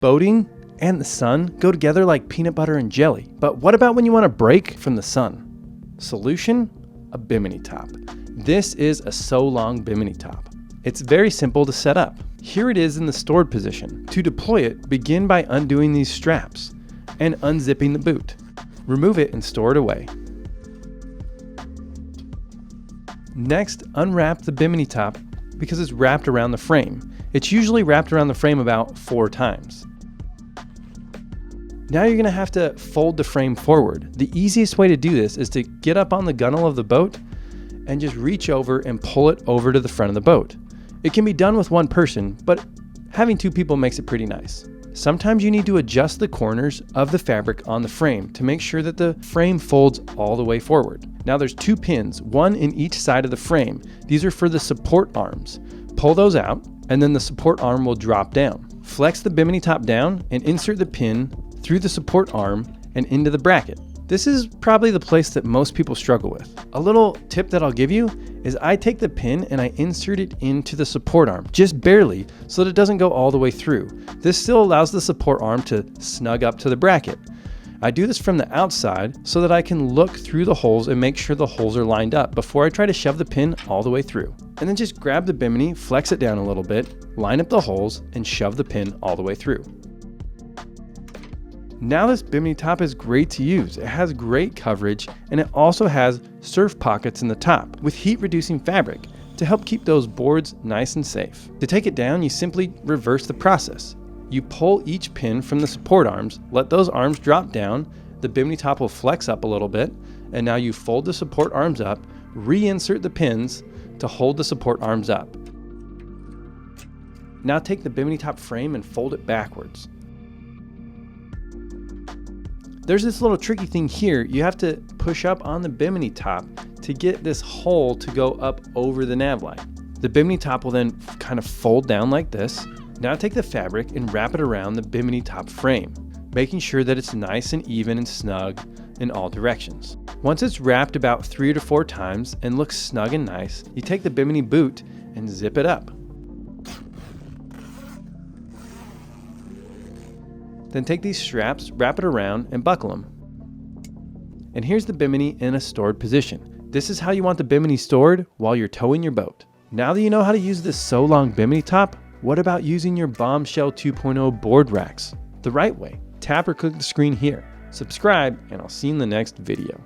Boating and the sun go together like peanut butter and jelly. But what about when you want to break from the sun? Solution? A Bimini top. This is a SewLong Bimini top. It's very simple to set up. Here it is in the stored position. To deploy it, begin by undoing these straps and unzipping the boot. Remove it and store it away. Next, unwrap the Bimini top because it's wrapped around the frame. It's usually wrapped around the frame about 4 times. Now you're gonna have to fold the frame forward. The easiest way to do this is to get up on the gunnel of the boat and just reach over and pull it over to the front of the boat. It can be done with one person, but having 2 people makes it pretty nice. Sometimes you need to adjust the corners of the fabric on the frame to make sure that the frame folds all the way forward. Now there's 2 pins, one in each side of the frame. These are for the support arms. Pull those out, and then the support arm will drop down. Flex the Bimini top down and insert the pin through the support arm and into the bracket. This is probably the place that most people struggle with. A little tip that I'll give you is I take the pin and I insert it into the support arm, just barely, so that it doesn't go all the way through. This still allows the support arm to snug up to the bracket. I do this from the outside so that I can look through the holes and make sure the holes are lined up before I try to shove the pin all the way through. And then just grab the Bimini, flex it down a little bit, line up the holes, and shove the pin all the way through. Now this Bimini top is great to use. It has great coverage and it also has surf pockets in the top with heat reducing fabric to help keep those boards nice and safe. To take it down, you simply reverse the process. You pull each pin from the support arms, let those arms drop down, the Bimini top will flex up a little bit, and now you fold the support arms up, reinsert the pins to hold the support arms up. Now take the Bimini top frame and fold it backwards. There's this little tricky thing here. You have to push up on the Bimini top to get this hole to go up over the nav line. The Bimini top will then kind of fold down like this. Now take the fabric and wrap it around the Bimini top frame, making sure that it's nice and even and snug in all directions. Once it's wrapped about 3 to 4 times and looks snug and nice, you take the Bimini boot and zip it up. Then take these straps, wrap it around, and buckle them. And here's the Bimini in a stored position. This is how you want the Bimini stored while you're towing your boat. Now that you know how to use this SewLong Bimini top, what about using your Bombshell 2.0 board racks the right way? Tap or click the screen here. Subscribe, and I'll see you in the next video.